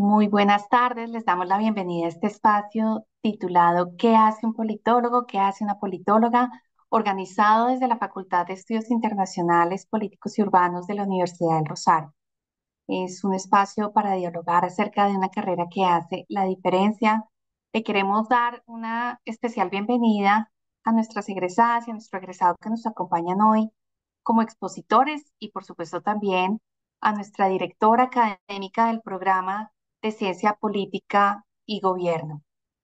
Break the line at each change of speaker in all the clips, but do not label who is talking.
Muy buenas tardes, les damos la bienvenida a este espacio titulado ¿Qué hace un politólogo? ¿Qué hace una politóloga? Organizado desde la Facultad de Estudios Internacionales, Políticos y Urbanos de la Universidad del Rosario. Es un espacio para dialogar acerca de una carrera que hace la diferencia. Le queremos dar una especial bienvenida a nuestras egresadas y a nuestro egresado que nos acompañan hoy como expositores y por supuesto también a nuestra directora académica del programa de Ciencia Política y Gobierno.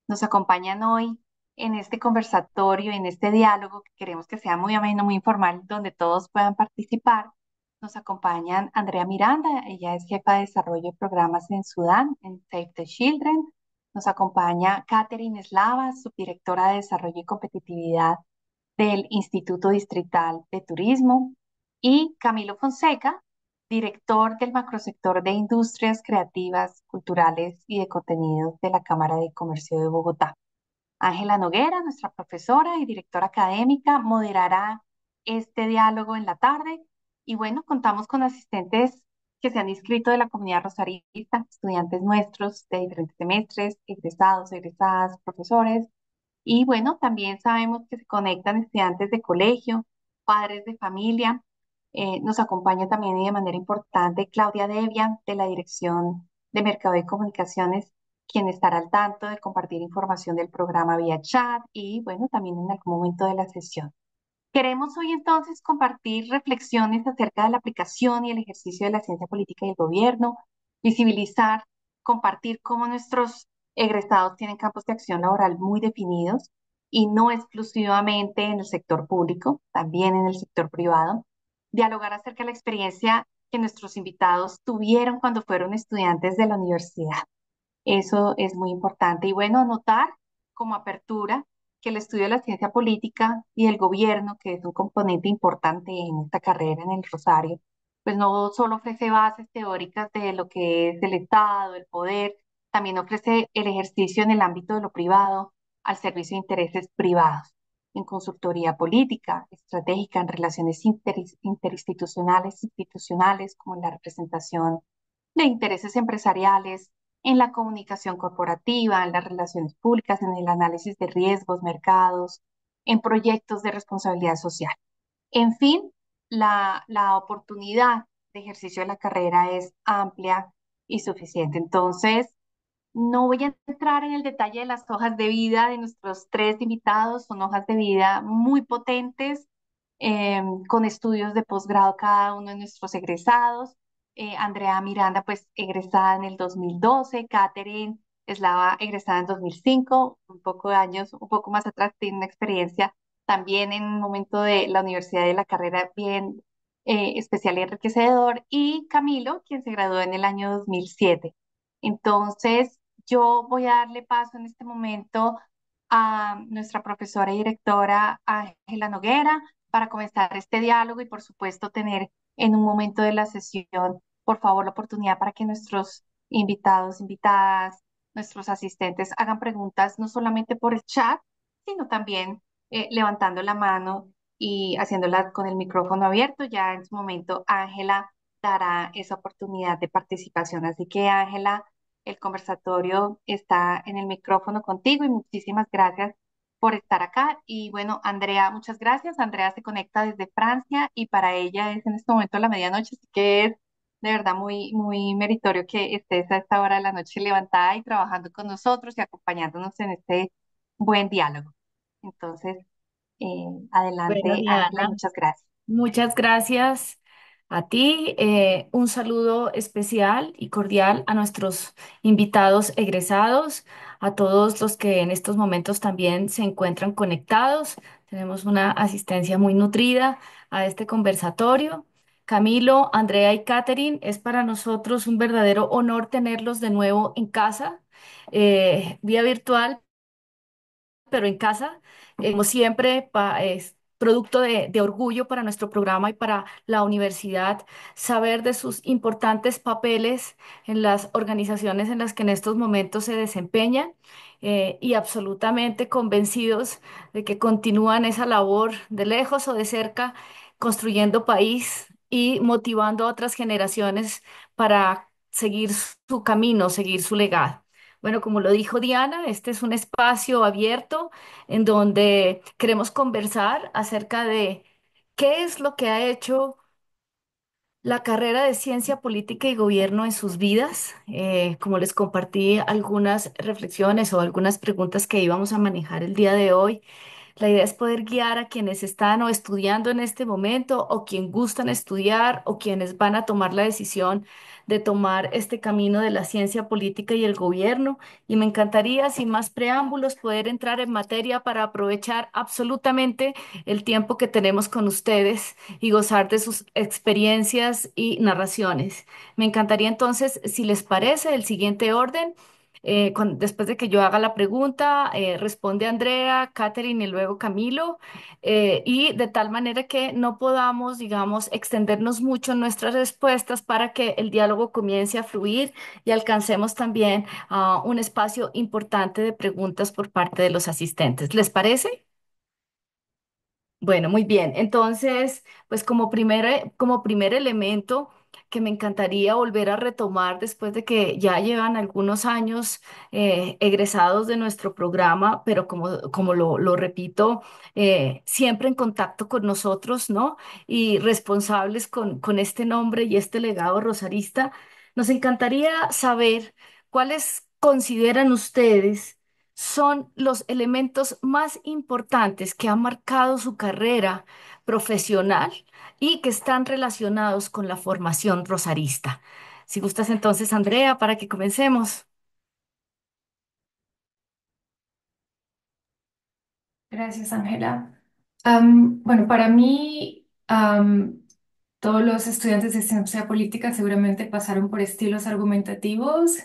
Nos acompañan hoy en este conversatorio, en este diálogo que queremos que sea muy ameno, muy informal, donde todos puedan participar. Nos acompañan Andrea Miranda, ella es jefa de desarrollo de programas en Sudán, en Save the Children. Nos acompaña Catherine Eslava, subdirectora de desarrollo y competitividad del Instituto Distrital de Turismo. Y Camilo Fonseca, director del macrosector de industrias creativas, culturales y de contenidos de la Cámara de Comercio de Bogotá. Ángela Noguera, nuestra profesora y directora académica, moderará este diálogo en la tarde. Y bueno, contamos con asistentes que se han inscrito de la comunidad rosarista, estudiantes nuestros de diferentes semestres, egresados, egresadas, profesores. Y bueno, también sabemos que se conectan estudiantes de colegio, padres de familia. Nos acompaña también y de manera importante Claudia Devian de la Dirección de Mercado y Comunicaciones, quien estará al tanto de compartir información del programa vía chat y bueno, también en algún momento de la sesión. Queremos hoy entonces compartir reflexiones acerca de la aplicación y el ejercicio de la ciencia política y el gobierno, visibilizar, compartir cómo nuestros egresados tienen campos de acción laboral muy definidos y no exclusivamente en el sector público, también en el sector privado, dialogar acerca de la experiencia que nuestros invitados tuvieron cuando fueron estudiantes de la universidad. Eso es muy importante. Y bueno, anotar como apertura que el estudio de la ciencia política y el gobierno, que es un componente importante en esta carrera en el Rosario, pues no solo ofrece bases teóricas de lo que es el Estado, el poder, también ofrece el ejercicio en el ámbito de lo privado al servicio de intereses privados, en consultoría política, estratégica, en relaciones interinstitucionales, institucionales, como en la representación de intereses empresariales, en la comunicación corporativa, en las relaciones públicas, en el análisis de riesgos, mercados, en proyectos de responsabilidad social. En fin, la oportunidad de ejercicio de la carrera es amplia y suficiente. Entonces, no voy a entrar en el detalle de las hojas de vida de nuestros tres invitados. Son hojas de vida muy potentes, con estudios de posgrado cada uno de nuestros egresados. Andrea Miranda, pues egresada en el 2012, Catherine Eslava, egresada en 2005, un poco de años, un poco más atrás, tiene una experiencia también en un momento de la universidad de la carrera bien especial y enriquecedor, y Camilo, quien se graduó en el año 2007. Entonces, yo voy a darle paso en este momento a nuestra profesora y directora Ángela Noguera para comenzar este diálogo y, por supuesto, tener en un momento de la sesión, por favor, la oportunidad para que nuestros invitados, invitadas, nuestros asistentes hagan preguntas no solamente por el chat, sino también levantando la mano y haciéndola con el micrófono abierto. Ya en su momento, Ángela dará esa oportunidad de participación. Así que, Ángela, el conversatorio está en el micrófono contigo y muchísimas gracias por estar acá. Y bueno, Andrea, muchas gracias. Andrea se conecta desde Francia y para ella es en este momento la medianoche, así que es de verdad muy, muy meritorio que estés a esta hora de la noche levantada y trabajando con nosotros y acompañándonos en este buen diálogo. Entonces,
Bueno,
adelante, Ángela, y
Diana,
muchas gracias.
muchas gracias a ti. Un saludo especial y cordial a nuestros invitados egresados, a todos los que en estos momentos también se encuentran conectados. Tenemos una asistencia muy nutrida a este conversatorio. Camilo, Andrea y Catherine, es para nosotros un verdadero honor tenerlos de nuevo en casa, vía virtual, pero en casa, como siempre, es producto de orgullo para nuestro programa y para la universidad saber de sus importantes papeles en las organizaciones en las que en estos momentos se desempeñan, y absolutamente convencidos de que continúan esa labor de lejos o de cerca, construyendo país y motivando a otras generaciones para seguir su camino, seguir su legado. Bueno, como lo dijo Diana, este es un espacio abierto en donde queremos conversar acerca de qué es lo que ha hecho la carrera de Ciencia Política y Gobierno en sus vidas. Como les compartí algunas reflexiones o algunas preguntas que íbamos a manejar el día de hoy. La idea es poder guiar a quienes están o estudiando en este momento o quien gustan estudiar o quienes van a tomar la decisión de tomar este camino de la ciencia política y el gobierno. Y me encantaría, sin más preámbulos, poder entrar en materia para aprovechar absolutamente el tiempo que tenemos con ustedes y gozar de sus experiencias y narraciones. Me encantaría entonces, si les parece, el siguiente orden. Después de que yo haga la pregunta, responde Andrea, Catherine y luego Camilo, y de tal manera que no podamos, digamos, extendernos mucho en nuestras respuestas para que el diálogo comience a fluir y alcancemos también un espacio importante de preguntas por parte de los asistentes. ¿Les parece? Bueno, muy bien. Entonces, pues como primer elemento que me encantaría volver a retomar después de que ya llevan algunos años egresados de nuestro programa, pero como lo repito, siempre en contacto con nosotros, ¿no? Y responsables con este nombre y este legado rosarista, nos encantaría saber cuáles consideran ustedes son los elementos más importantes que han marcado su carrera profesional y que están relacionados con la formación rosarista. Si gustas entonces, Andrea, para que comencemos.
Gracias, Ángela. Bueno, para mí, todos los estudiantes de ciencia política seguramente pasaron por estilos argumentativos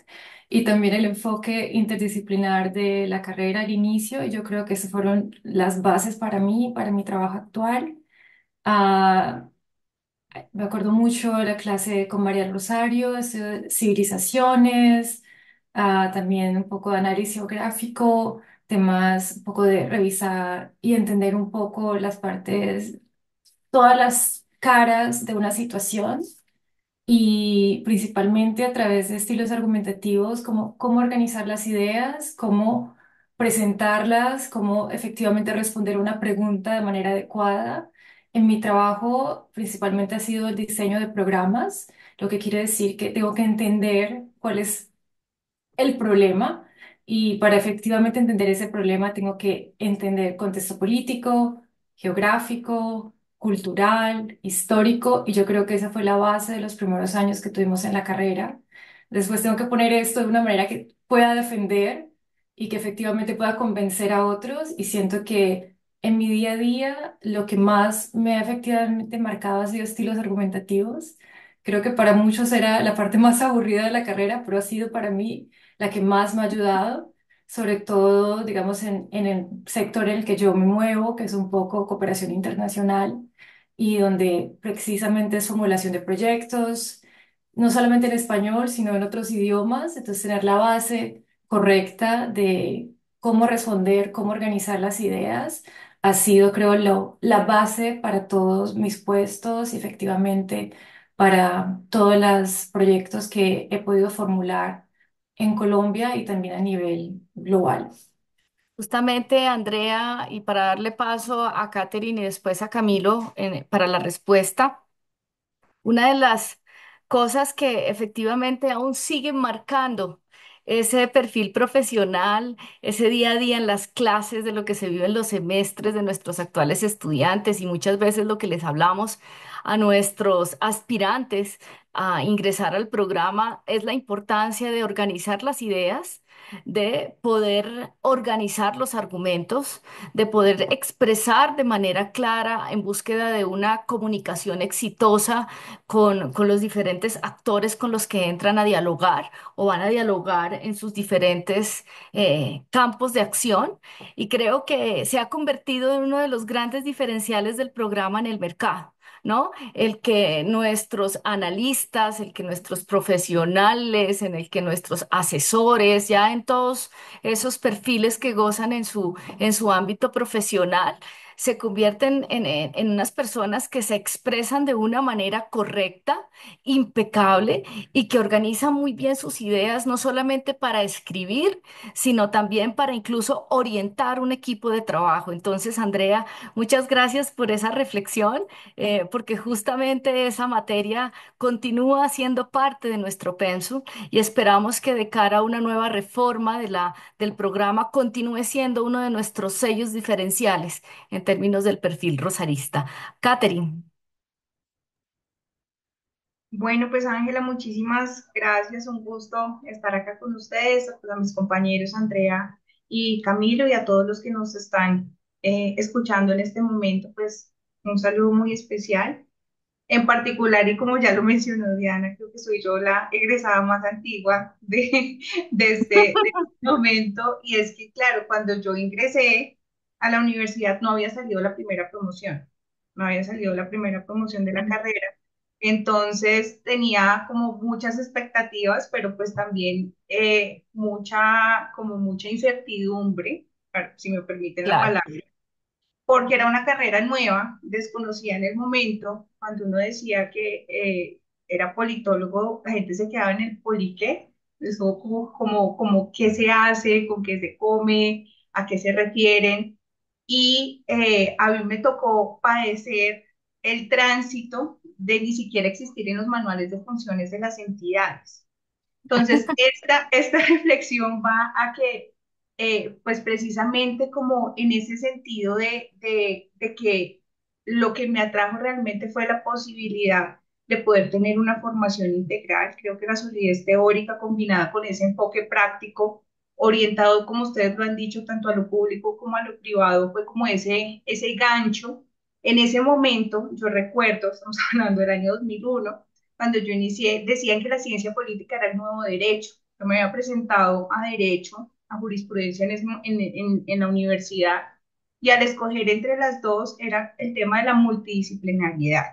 y también el enfoque interdisciplinar de la carrera al inicio. Yo creo que esas fueron las bases para mi trabajo actual. Ah, Me acuerdo mucho de la clase con María Rosario, de civilizaciones, también un poco de análisis geográfico, temas, un poco de revisar y entender un poco las partes, todas las caras de una situación y principalmente a través de estilos argumentativos, como cómo organizar las ideas, cómo presentarlas, cómo efectivamente responder una pregunta de manera adecuada. En mi trabajo principalmente ha sido el diseño de programas, lo que quiere decir que tengo que entender cuál es el problema y para efectivamente entender ese problema tengo que entender contexto político, geográfico, cultural, histórico y yo creo que esa fue la base de los primeros años que tuvimos en la carrera. Después tengo que poner esto de una manera que pueda defender y que efectivamente pueda convencer a otros y siento que en mi día a día lo que más me ha efectivamente marcado ha sido estilos argumentativos. Creo que para muchos era la parte más aburrida de la carrera, pero ha sido para mí la que más me ha ayudado, sobre todo, digamos, en el sector en el que yo me muevo, que es un poco cooperación internacional, y donde precisamente es formulación de proyectos, no solamente en español, sino en otros idiomas, entonces tener la base correcta de cómo responder, cómo organizar las ideas. Ha sido, creo, la base para todos mis puestos y efectivamente para todos los proyectos que he podido formular en Colombia y también a nivel global.
Justamente, Andrea, y para darle paso a Catherine y después a Camilo para la respuesta. Una de las cosas que efectivamente aún siguen marcando ese perfil profesional, ese día a día en las clases de lo que se vive en los semestres de nuestros actuales estudiantes y muchas veces lo que les hablamos a nuestros aspirantes a ingresar al programa es la importancia de organizar las ideas, de poder organizar los argumentos, de poder expresar de manera clara en búsqueda de una comunicación exitosa con los diferentes actores con los que entran a dialogar o van a dialogar en sus diferentes campos de acción. Y creo que se ha convertido en uno de los grandes diferenciales del programa en el mercado. ¿No? El que nuestros analistas, el que nuestros profesionales, en el que nuestros asesores, ya en todos esos perfiles que gozan en su ámbito profesional, se convierten en unas personas que se expresan de una manera correcta, impecable y que organizan muy bien sus ideas, no solamente para escribir, sino también para incluso orientar un equipo de trabajo. Entonces, Andrea, muchas gracias por esa reflexión, porque justamente esa materia continúa siendo parte de nuestro pensum y esperamos que de cara a una nueva reforma del programa continúe siendo uno de nuestros sellos diferenciales en términos del perfil rosarista. Catherine.
Bueno, pues Ángela, muchísimas gracias. Un gusto estar acá con ustedes, pues, a mis compañeros Andrea y Camilo y a todos los que nos están escuchando en este momento, pues un saludo muy especial. En particular, y como ya lo mencionó Diana, creo que soy yo la egresada más antigua de este momento. Y es que, claro, cuando yo ingresé a la universidad no había salido la primera promoción, no había salido la primera promoción de la carrera. Entonces tenía como muchas expectativas, pero pues también como mucha incertidumbre, si me permiten la
Claro.
palabra, porque era una carrera nueva, desconocida en el momento. Cuando uno decía que era politólogo, la gente se quedaba en el ¿poli qué? Eso como qué se hace, con qué se come, a qué se refieren. Y a mí me tocó padecer el tránsito de ni siquiera existir en los manuales de funciones de las entidades. Entonces, esta reflexión va a que, pues precisamente como en ese sentido de que lo que me atrajo realmente fue la posibilidad de poder tener una formación integral. Creo que la solidez teórica combinada con ese enfoque práctico, orientado, como ustedes lo han dicho, tanto a lo público como a lo privado, fue como ese gancho. En ese momento, yo recuerdo, estamos hablando del año 2001, cuando yo inicié, decían que la ciencia política era el nuevo derecho. Yo me había presentado a derecho, a jurisprudencia en la universidad, y al escoger entre las dos era el tema de la multidisciplinariedad.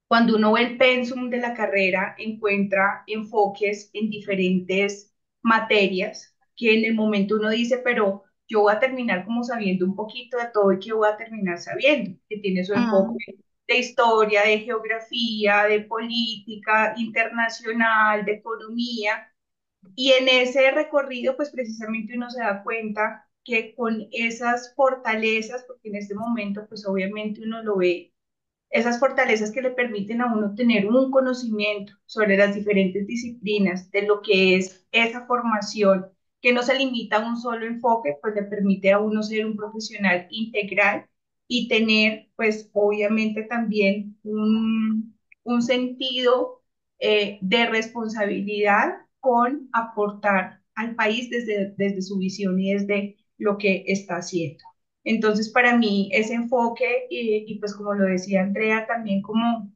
Cuando uno ve el pensum de la carrera, encuentra enfoques en diferentes materias que en el momento uno dice, pero yo voy a terminar como sabiendo un poquito de todo y que voy a terminar sabiendo, que tiene su enfoque
Mm.
de historia, de geografía, de política internacional, de economía. Y en ese recorrido, pues precisamente uno se da cuenta que con esas fortalezas, porque en este momento, pues obviamente uno lo ve, esas fortalezas que le permiten a uno tener un conocimiento sobre las diferentes disciplinas de lo que es esa formación, que no se limita a un solo enfoque, pues le permite a uno ser un profesional integral y tener, pues obviamente también un sentido de responsabilidad con aportar al país desde su visión y desde lo que está haciendo. Entonces, para mí, ese enfoque y pues como lo decía Andrea, también como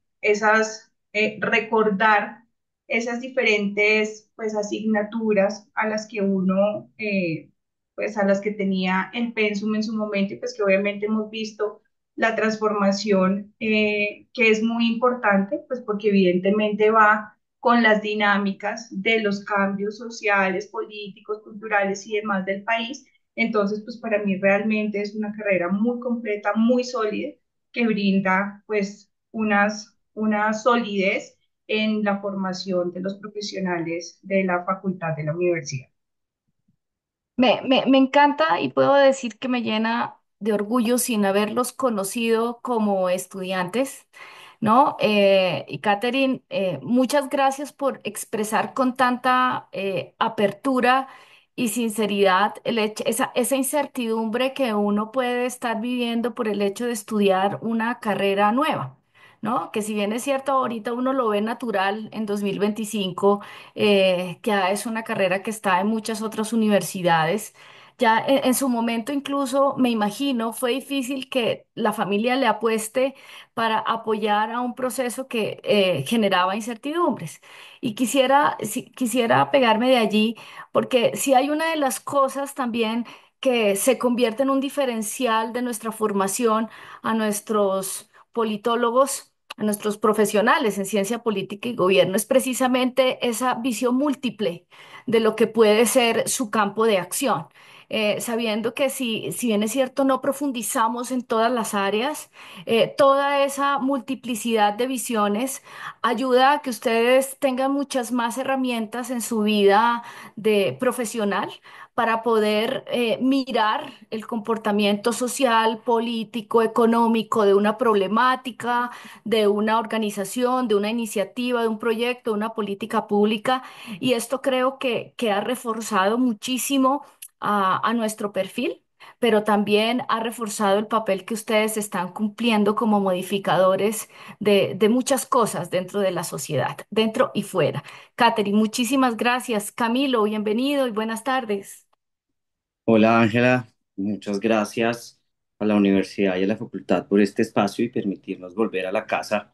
recordar esas diferentes pues asignaturas a las que uno, pues a las que tenía el pensum en su momento y pues que obviamente hemos visto la transformación que es muy importante, pues porque evidentemente va con las dinámicas de los cambios sociales, políticos, culturales y demás del país. Entonces, pues para mí realmente es una carrera muy completa, muy sólida, que brinda pues una solidez en la formación de los profesionales de la facultad de la universidad.
Me encanta y puedo decir que me llena de orgullo sin haberlos conocido como estudiantes, ¿no? Y Catherine, muchas gracias por expresar con tanta apertura y sinceridad esa incertidumbre que uno puede estar viviendo por el hecho de estudiar una carrera nueva. ¿No? Que si bien es cierto, ahorita uno lo ve natural en 2025, que es una carrera que está en muchas otras universidades. Ya en su momento incluso, me imagino, fue difícil que la familia le apueste para apoyar a un proceso que generaba incertidumbres. Y quisiera pegarme de allí, porque si hay una de las cosas también que se convierte en un diferencial de nuestra formación a nuestros politólogos, a nuestros profesionales en ciencia política y gobierno, es precisamente esa visión múltiple de lo que puede ser su campo de acción. sabiendo que si bien es cierto, no profundizamos en todas las áreas, toda esa multiplicidad de visiones ayuda a que ustedes tengan muchas más herramientas en su vida de profesional para poder mirar el comportamiento social, político, económico de una problemática, de una organización, de una iniciativa, de un proyecto, de una política pública. Y esto creo que ha reforzado muchísimo a nuestro perfil, pero también ha reforzado el papel que ustedes están cumpliendo como modificadores de muchas cosas dentro de la sociedad, dentro y fuera. Catherine, muchísimas gracias. Camilo, bienvenido y buenas tardes.
Hola Ángela, muchas gracias a la universidad y a la facultad por este espacio y permitirnos volver a la casa,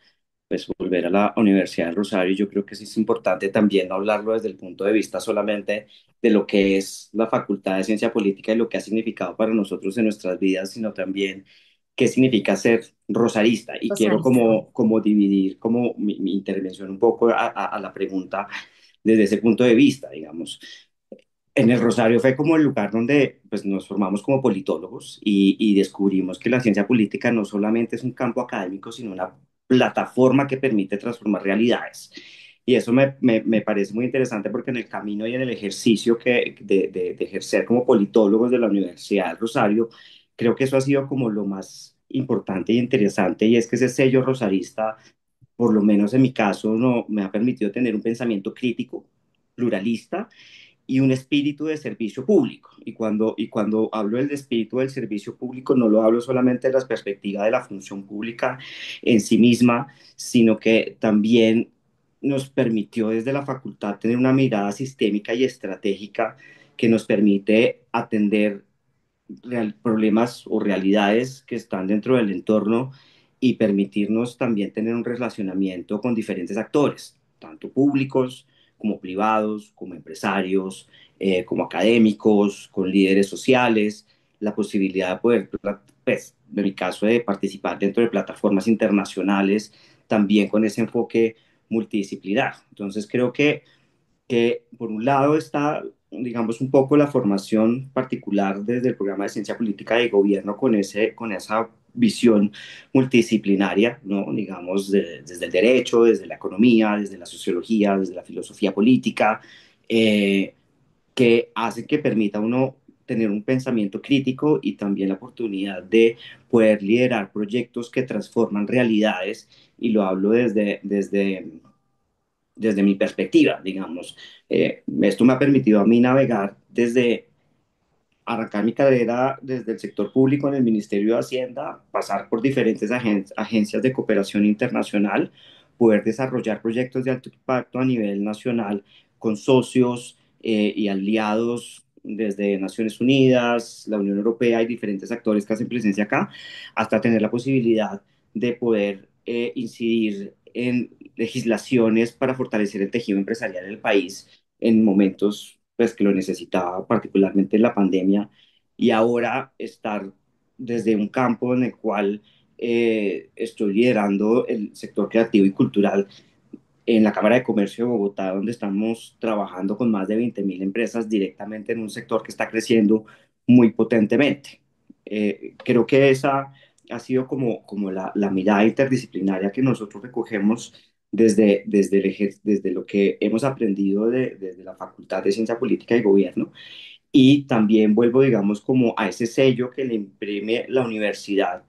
pues volver a la Universidad del Rosario. Yo creo que sí es importante también no hablarlo desde el punto de vista solamente de lo que es la Facultad de Ciencia Política y lo que ha significado para nosotros en nuestras vidas, sino también qué significa ser rosarista. Y quiero
Rosarista.
como dividir como mi intervención un poco a la pregunta desde ese punto de vista, digamos. En el Rosario fue como el lugar donde pues, nos formamos como politólogos y descubrimos que la ciencia política no solamente es un campo académico, sino una plataforma que permite transformar realidades. Y eso me parece muy interesante porque en el camino y en el ejercicio de ejercer como politólogos de la Universidad del Rosario, creo que eso ha sido como lo más importante y interesante, y es que ese sello rosarista, por lo menos en mi caso, no, me ha permitido tener un pensamiento crítico, pluralista y un espíritu de servicio público. Y cuando hablo del espíritu del servicio público, no lo hablo solamente de la perspectiva de la función pública en sí misma, sino que también nos permitió desde la facultad tener una mirada sistémica y estratégica que nos permite atender problemas o realidades que están dentro del entorno y permitirnos también tener un relacionamiento con diferentes actores, tanto públicos como privados, como empresarios, como académicos, con líderes sociales, la posibilidad de poder, pues, en mi caso, de participar dentro de plataformas internacionales, también con ese enfoque multidisciplinar. Entonces creo que por un lado está, digamos, un poco la formación particular desde el programa de ciencia política y gobierno con esa visión multidisciplinaria, ¿no? Digamos, desde el derecho, desde la economía, desde la sociología, desde la filosofía política, eh, que hace que permita a uno tener un pensamiento crítico y también la oportunidad de poder liderar proyectos que transforman realidades, y lo hablo desde mi perspectiva, digamos. Esto me ha permitido a mí navegar desde arrancar mi carrera desde el sector público en el Ministerio de Hacienda, pasar por diferentes agencias de cooperación internacional, poder desarrollar proyectos de alto impacto a nivel nacional con socios y aliados desde Naciones Unidas, la Unión Europea y diferentes actores que hacen presencia acá, hasta tener la posibilidad de poder incidir en legislaciones para fortalecer el tejido empresarial del país en momentos pues, que lo necesitaba, particularmente en la pandemia, y ahora estar desde un campo en el cual estoy liderando el sector creativo y cultural en la Cámara de Comercio de Bogotá, donde estamos trabajando con más de 20.000 empresas directamente en un sector que está creciendo muy potentemente. Creo que esa ha sido como la mirada interdisciplinaria que nosotros recogemos desde lo que hemos aprendido desde la Facultad de Ciencia Política y Gobierno, y también vuelvo, digamos, como a ese sello que le imprime la universidad,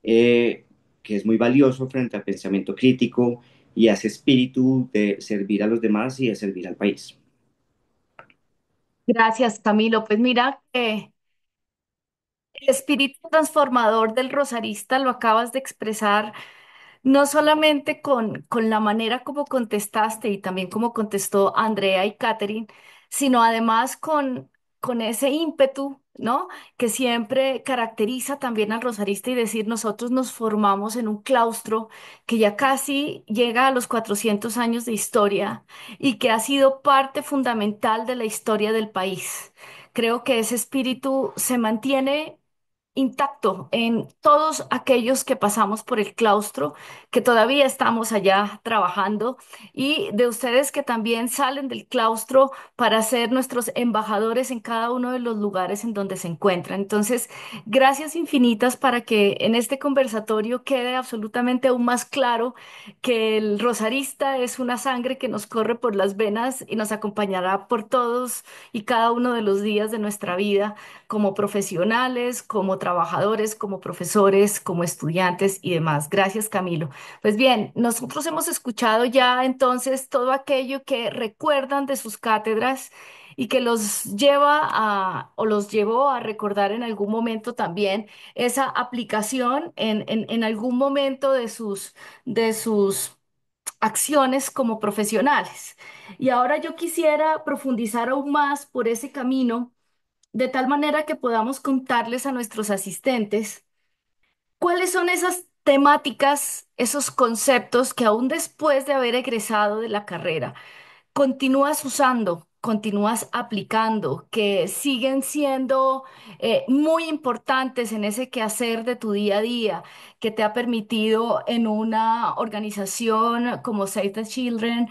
que es muy valioso frente al pensamiento crítico y a ese espíritu de servir a los demás y de servir al país.
Gracias, Camilo. Pues mira, el espíritu transformador del rosarista lo acabas de expresar no solamente con la manera como contestaste y también como contestó Andrea y Catherine, sino además con ese ímpetu, ¿no? Que siempre caracteriza también al rosarista y decir, nosotros nos formamos en un claustro que ya casi llega a los 400 años de historia y que ha sido parte fundamental de la historia del país. Creo que ese espíritu se mantiene intacto en todos aquellos que pasamos por el claustro, que todavía estamos allá trabajando, y de ustedes que también salen del claustro para ser nuestros embajadores en cada uno de los lugares en donde se encuentran. Entonces, gracias infinitas para que en este conversatorio quede absolutamente aún más claro que el rosarista es una sangre que nos corre por las venas y nos acompañará por todos y cada uno de los días de nuestra vida como profesionales, como trabajadores, como profesores, como estudiantes y demás. Gracias, Camilo. Pues bien, nosotros hemos escuchado ya entonces todo aquello que recuerdan de sus cátedras y que los lleva a, o los llevó a recordar en algún momento también esa aplicación en algún momento de sus acciones como profesionales. Y ahora yo quisiera profundizar aún más por ese camino de tal manera que podamos contarles a nuestros asistentes cuáles son esas temáticas, esos conceptos que aún después de haber egresado de la carrera, continúas usando, continúas aplicando, que siguen siendo muy importantes en ese quehacer de tu día a día, que te ha permitido en una organización como Save the Children,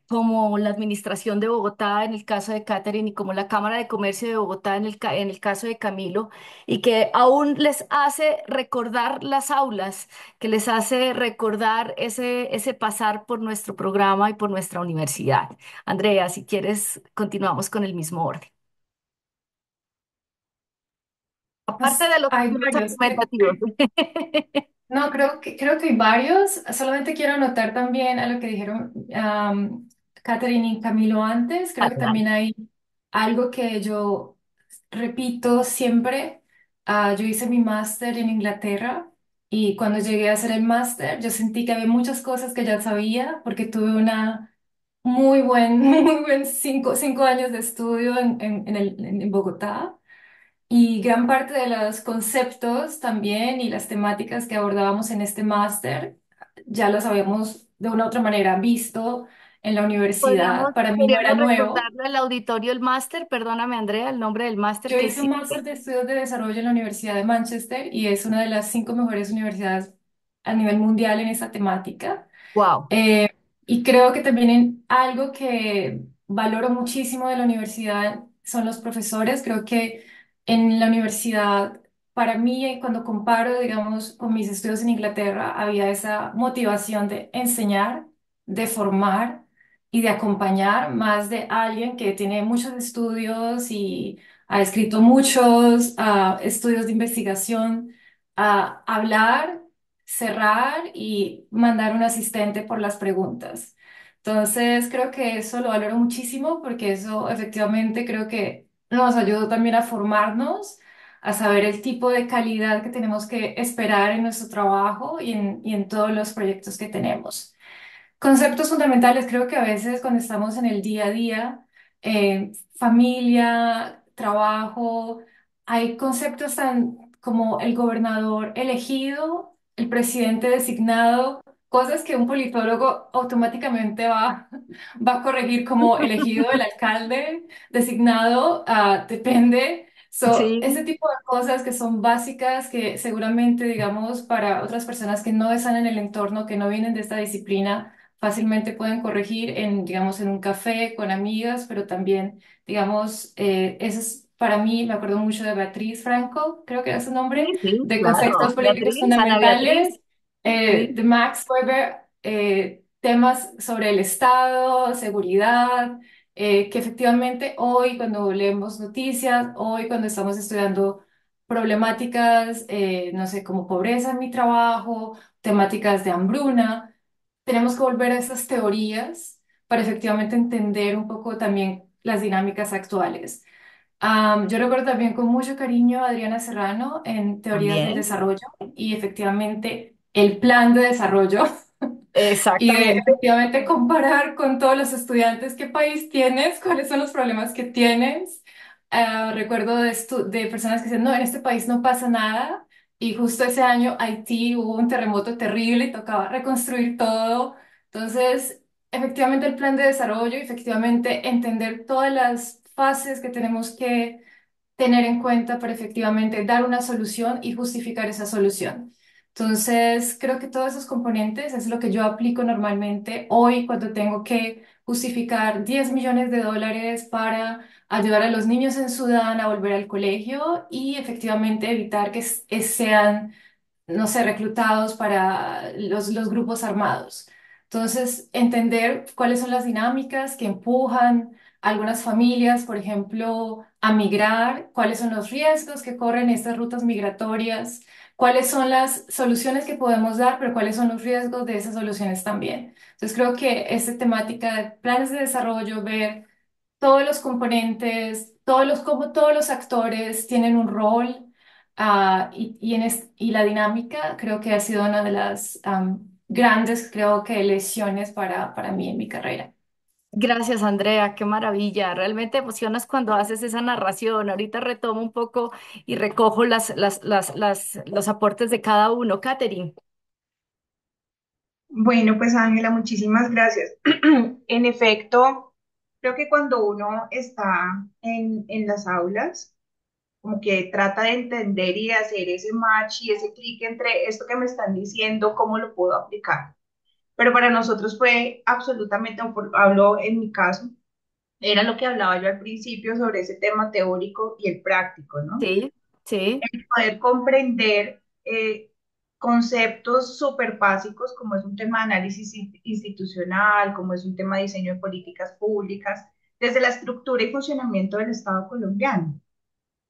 como la Administración de Bogotá en el caso de Catherine y como la Cámara de Comercio de Bogotá en en el caso de Camilo, y que aún les hace recordar las aulas, que les hace recordar ese pasar por nuestro programa y por nuestra universidad. Andrea, si quieres, continuamos con el mismo orden. Aparte
Pues
de los
hay
puntos
varios.
argumentativos.
No, creo que hay varios. Solamente quiero anotar también a lo que dijeron Catherine y Camilo antes. Creo que
Adelante.
también hay algo que yo repito siempre. Yo hice mi máster en Inglaterra y cuando llegué a hacer el máster, yo sentí que había muchas cosas que ya sabía porque tuve una muy buen cinco años de estudio en Bogotá. Y gran parte de los conceptos también y las temáticas que abordábamos en este máster ya los habíamos de una u otra manera visto en la universidad. Para mí no era
Podríamos
nuevo.
recordarle al auditorio el máster, perdóname Andrea, el nombre del máster
Yo
que
hice un
sí.
máster de estudios de desarrollo en la Universidad de Manchester y es una de las 5 mejores universidades a nivel mundial en esa temática.
Wow.
Eh, y creo que también algo que valoro muchísimo de la universidad son los profesores. Creo que en la universidad, para mí, cuando comparo, digamos, con mis estudios en Inglaterra, había esa motivación de enseñar, de formar y de acompañar más de alguien que tiene muchos estudios y ha escrito muchos estudios de investigación, a hablar, cerrar y mandar un asistente por las preguntas. Entonces, creo que eso lo valoro muchísimo porque eso efectivamente creo que nos ayudó también a formarnos, a saber el tipo de calidad que tenemos que esperar en nuestro trabajo y en todos los proyectos que tenemos. Conceptos fundamentales, creo que a veces cuando estamos en el día a día, familia, trabajo, hay conceptos tan como el gobernador elegido, el presidente designado, cosas que un politólogo automáticamente va a corregir como elegido el alcalde designado, depende. Ese
Sí.
tipo de cosas que son básicas, que seguramente, digamos, para otras personas que no están en el entorno, que no vienen de esta disciplina, fácilmente pueden corregir en, digamos, en un café con amigas, pero también, digamos, eso es para mí, me acuerdo mucho de Beatriz Franco, creo que era su
Sí,
nombre,
sí,
de
claro.
conceptos políticos
Beatriz, Ana Beatriz.
fundamentales,
Sí.
de Max Weber, temas sobre el Estado, seguridad, que efectivamente hoy cuando leemos noticias, hoy cuando estamos estudiando problemáticas, no sé, como pobreza en mi trabajo, temáticas de hambruna, tenemos que volver a esas teorías para efectivamente entender un poco también las dinámicas actuales. Yo recuerdo también con mucho cariño a Adriana Serrano en Teorías del
También.
Desarrollo y efectivamente el plan de desarrollo y de
Exactamente.
efectivamente comparar con todos los estudiantes qué país tienes, cuáles son los problemas que tienes. Recuerdo de personas que dicen, no, en este país no pasa nada. Y justo ese año Haití hubo un terremoto terrible y tocaba reconstruir todo. Entonces, efectivamente el plan de desarrollo, efectivamente entender todas las fases que tenemos que tener en cuenta para efectivamente dar una solución y justificar esa solución. Entonces, creo que todos esos componentes es lo que yo aplico normalmente hoy cuando tengo que justificar 10 millones de dólares para ayudar a los niños en Sudán a volver al colegio y efectivamente evitar que sean, no sé, reclutados para los grupos armados. Entonces, entender cuáles son las dinámicas que empujan a algunas familias, por ejemplo, a migrar, cuáles son los riesgos que corren estas rutas migratorias, cuáles son las soluciones que podemos dar, pero cuáles son los riesgos de esas soluciones también. Entonces, creo que esta temática de planes de desarrollo, ver todos los componentes, cómo todos los actores tienen un rol, y la dinámica creo que ha sido una de las grandes, creo que, lecciones para mí en mi carrera.
Gracias, Andrea, qué maravilla. Realmente emocionas cuando haces esa narración. Ahorita retomo un poco y recojo los aportes de cada uno. Catherine.
Bueno, pues Ángela, muchísimas gracias. En efecto, creo que cuando uno está en las aulas, como que trata de entender y de hacer ese match y ese clic entre esto que me están diciendo, cómo lo puedo aplicar. Pero para nosotros fue absolutamente, hablo en mi caso, era lo que hablaba yo al principio sobre ese tema teórico y el práctico, ¿no?
Sí, sí.
Poder comprender conceptos súper básicos como es un tema de análisis institucional, como es un tema de diseño de políticas públicas, desde la estructura y funcionamiento del Estado colombiano.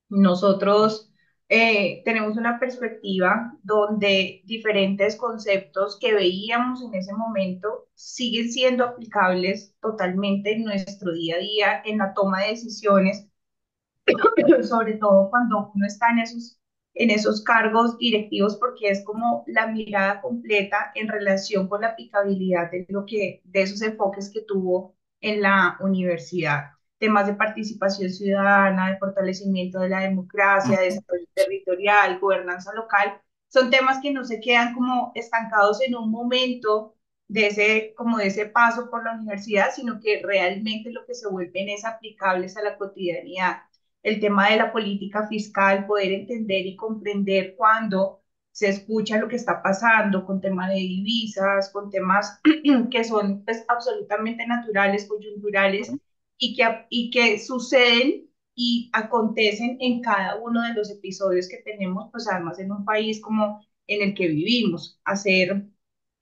Nosotros tenemos una perspectiva donde diferentes conceptos que veíamos en ese momento siguen siendo aplicables totalmente en nuestro día a día, en la toma de decisiones, sobre todo cuando uno está en esos cargos directivos, porque es como la mirada completa en relación con la aplicabilidad de de esos enfoques que tuvo en la universidad. Temas de participación ciudadana, de fortalecimiento de la democracia, de desarrollo territorial, gobernanza local, son temas que no se quedan como estancados en un momento como de ese paso por la universidad, sino que realmente lo que se vuelven es aplicables a la cotidianidad. El tema de la política fiscal, poder entender y comprender cuando se escucha lo que está pasando con tema de divisas, con temas que son pues, absolutamente naturales, coyunturales y que suceden y acontecen en cada uno de los episodios que tenemos, pues además en un país como en el que vivimos, hacer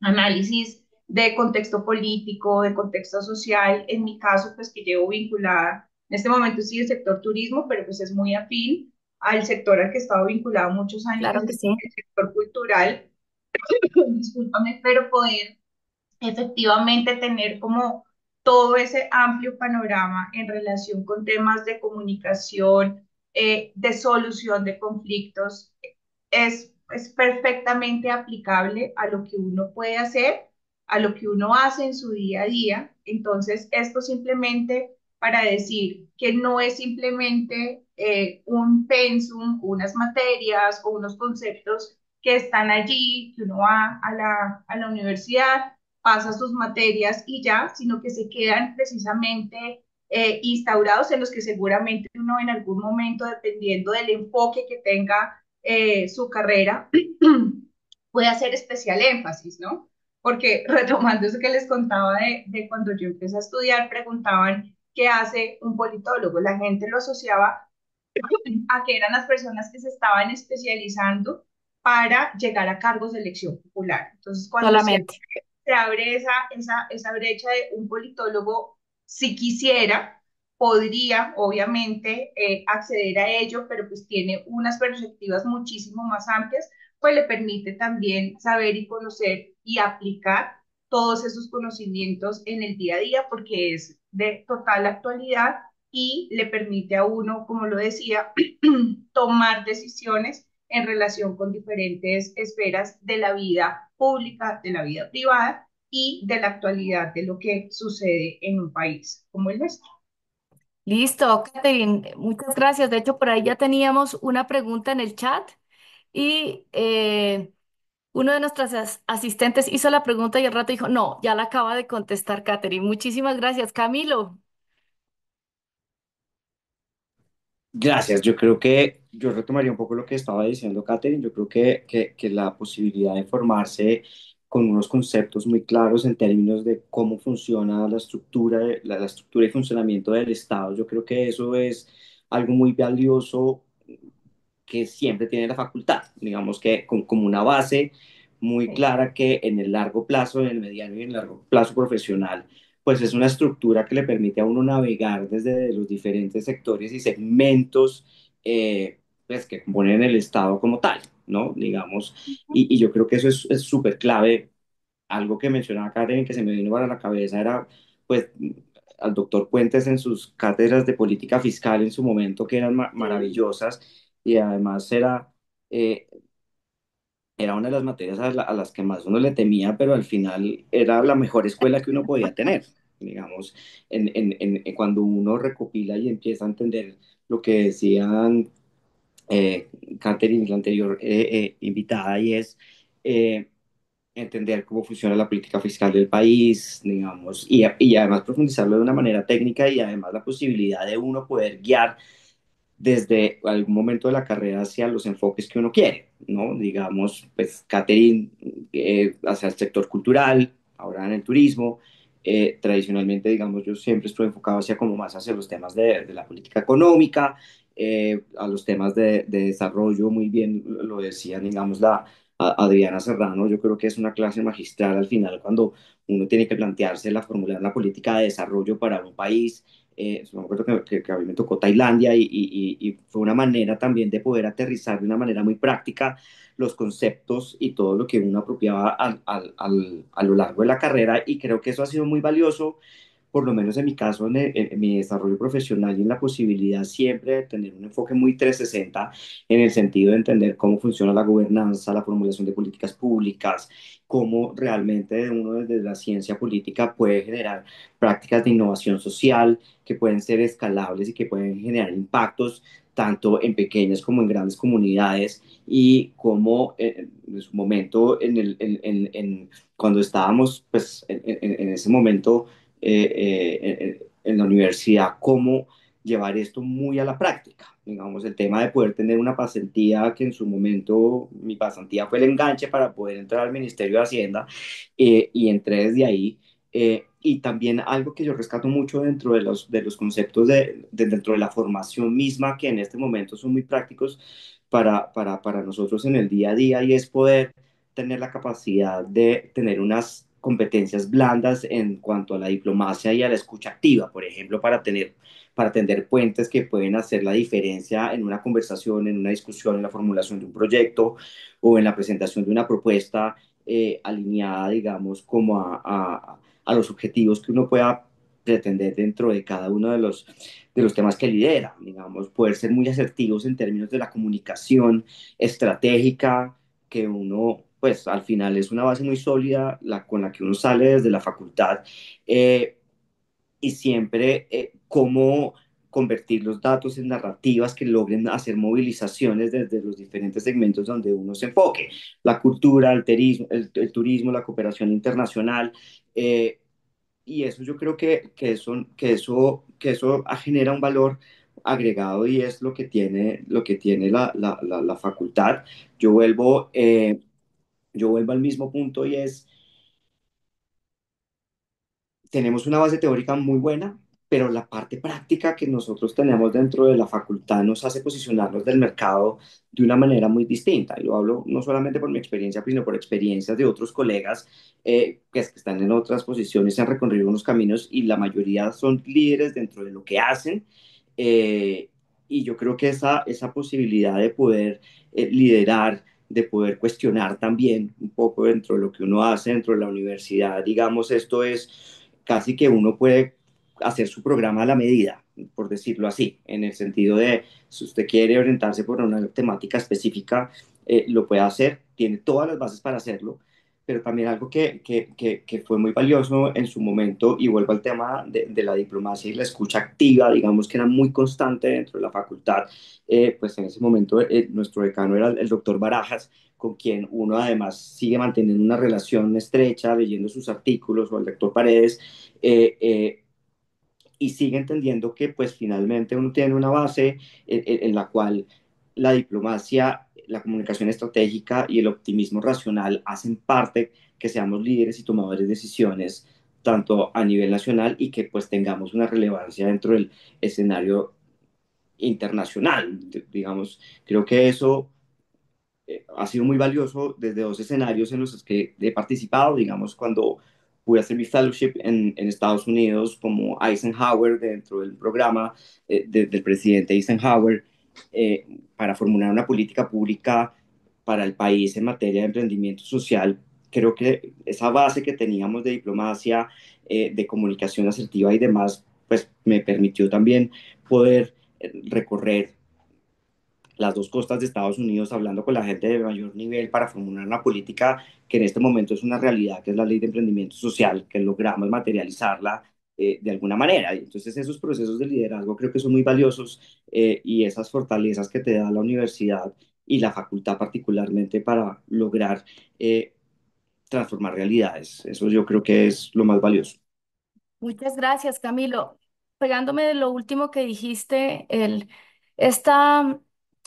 análisis de contexto político, de contexto social, en mi caso, pues que llevo vinculada, en este momento sí el sector turismo, pero pues es muy afín al sector al que he estado vinculado muchos años, que
Claro
es
que sí.
el sector cultural, discúlpame, pero poder efectivamente tener como todo ese amplio panorama en relación con temas de comunicación, de solución de conflictos, es perfectamente aplicable a lo que uno puede hacer, a lo que uno hace en su día a día. Entonces, esto simplemente para decir que no es simplemente un pensum, unas materias o unos conceptos que están allí, que uno va a a la universidad, pasa sus materias y ya, sino que se quedan precisamente instaurados en los que seguramente uno en algún momento, dependiendo del enfoque que tenga su carrera, puede hacer especial énfasis, ¿no? Porque retomando eso que les contaba de cuando yo empecé a estudiar, preguntaban qué hace un politólogo. La gente lo asociaba a que eran las personas que se estaban especializando para llegar a cargos de elección popular. Entonces, cuando
Solamente.
se abre esa brecha de un politólogo, si quisiera, podría obviamente acceder a ello, pero pues tiene unas perspectivas muchísimo más amplias, pues le permite también saber y conocer y aplicar todos esos conocimientos en el día a día, porque es de total actualidad y le permite a uno, como lo decía, tomar decisiones en relación con diferentes esferas de la vida pública, de la vida privada y de la actualidad de lo que sucede en un país como el nuestro.
Listo, Catherine, muchas gracias. De hecho, por ahí ya teníamos una pregunta en el chat y uno de nuestros asistentes hizo la pregunta y al rato dijo, no, ya la acaba de contestar Catherine. Muchísimas gracias, Camilo.
Gracias, yo creo que yo retomaría un poco lo que estaba diciendo Catherine, yo creo que la posibilidad de formarse con unos conceptos muy claros en términos de cómo funciona la estructura, la estructura y funcionamiento del Estado, yo creo que eso es algo muy valioso que siempre tiene la facultad, digamos que como una base muy
Sí,
clara que en el largo plazo, en el mediano y en el largo plazo profesional, pues es una estructura que le permite a uno navegar desde los diferentes sectores y segmentos pues, que componen el Estado como tal, ¿no? Digamos, y yo creo que eso es súper clave. Algo que mencionaba Karen que se me vino para la cabeza era, pues, al doctor Puentes en sus cátedras de política fiscal en su momento, que eran
sí,
maravillosas, y además eh, era una de las materias a las que más uno le temía, pero al final era la mejor escuela que uno podía tener, digamos, cuando uno recopila y empieza a entender lo que decían Catherine, la anterior invitada, y es eh, entender cómo funciona la política fiscal del país, digamos, y además profundizarlo de una manera técnica y además la posibilidad de uno poder guiar desde algún momento de la carrera hacia los enfoques que uno quiere, ¿no? Digamos, pues Catherine hacia el sector cultural, ahora en el turismo. Tradicionalmente, digamos, yo siempre estoy enfocado hacia como más hacia los temas de la política económica, a los temas de desarrollo, muy bien lo decía, digamos, Adriana Serrano, yo creo que es una clase magistral al final cuando uno tiene que plantearse la fórmula de la política de desarrollo para un país. Me acuerdo que a mí me tocó Tailandia y fue una manera también de poder aterrizar de una manera muy práctica los conceptos y todo lo que uno apropiaba a lo largo de la carrera y creo que eso ha sido muy valioso por lo menos en mi caso, en mi desarrollo profesional y en la posibilidad siempre de tener un enfoque muy 360 en el sentido de entender cómo funciona la gobernanza, la formulación de políticas públicas, cómo realmente uno desde la ciencia política puede generar prácticas de innovación social que pueden ser escalables y que pueden generar impactos tanto en pequeñas como en grandes comunidades y como en su momento, cuando estábamos pues, en ese momento en la universidad, cómo llevar esto muy a la práctica. Digamos, el tema de poder tener una pasantía, que en su momento mi pasantía fue el enganche para poder entrar al Ministerio de Hacienda y entré desde ahí. Y también algo que yo rescato mucho dentro de los conceptos dentro de la formación misma, que en este momento son muy prácticos para nosotros en el día a día, y es poder tener la capacidad de tener unas competencias blandas en cuanto a la diplomacia y a la escucha activa, por ejemplo, para tender puentes que pueden hacer la diferencia en una conversación, en una discusión, en la formulación de un proyecto o en la presentación de una propuesta alineada, digamos, como a los objetivos que uno pueda pretender dentro de cada uno de los temas que lidera, digamos, poder ser muy asertivos en términos de la comunicación estratégica que uno, pues al final es una base muy sólida con la que uno sale desde la facultad y siempre cómo convertir los datos en narrativas que logren hacer movilizaciones desde los diferentes segmentos donde uno se enfoque, la cultura, el turismo, la cooperación internacional. Eh, y eso yo creo que eso genera un valor agregado y es lo que tiene la facultad. Yo vuelvo, eh, yo vuelvo al mismo punto y es, tenemos una base teórica muy buena, pero la parte práctica que nosotros tenemos dentro de la facultad nos hace posicionarnos del mercado de una manera muy distinta. Y lo hablo no solamente por mi experiencia, sino por experiencias de otros colegas que están en otras posiciones, han recorrido unos caminos y la mayoría son líderes dentro de lo que hacen. Eh, y yo creo que esa posibilidad de poder liderar, de poder cuestionar también un poco dentro de lo que uno hace dentro de la universidad, digamos, esto es casi que uno puede hacer su programa a la medida, por decirlo así, en el sentido de si usted quiere orientarse por una temática específica, lo puede hacer, tiene todas las bases para hacerlo, pero también algo que fue muy valioso en su momento, y vuelvo al tema de la diplomacia y la escucha activa, digamos que era muy constante dentro de la facultad, pues en ese momento nuestro decano era el doctor Barajas, con quien uno además sigue manteniendo una relación estrecha, leyendo sus artículos, o el doctor Paredes, eh, eh, y sigue entendiendo que pues finalmente uno tiene una base en la cual la diplomacia, la comunicación estratégica y el optimismo racional hacen parte que seamos líderes y tomadores de decisiones tanto a nivel nacional y que pues tengamos una relevancia dentro del escenario internacional. Digamos, creo que eso ha sido muy valioso desde dos escenarios en los que he participado, digamos, cuando pude hacer mi fellowship en Estados Unidos como Eisenhower dentro del programa del presidente Eisenhower para formular una política pública para el país en materia de emprendimiento social. Creo que esa base que teníamos de diplomacia, de comunicación asertiva y demás, pues me permitió también poder recorrer las dos costas de Estados Unidos hablando con la gente de mayor nivel para formular una política que en este momento es una realidad, que es la ley de emprendimiento social, que logramos materializarla de alguna manera. Entonces esos procesos de liderazgo creo que son muy valiosos y esas fortalezas que te da la universidad y la facultad particularmente para lograr transformar realidades. Eso yo creo que es lo más valioso.
Muchas gracias, Camilo. Pegándome de lo último que dijiste,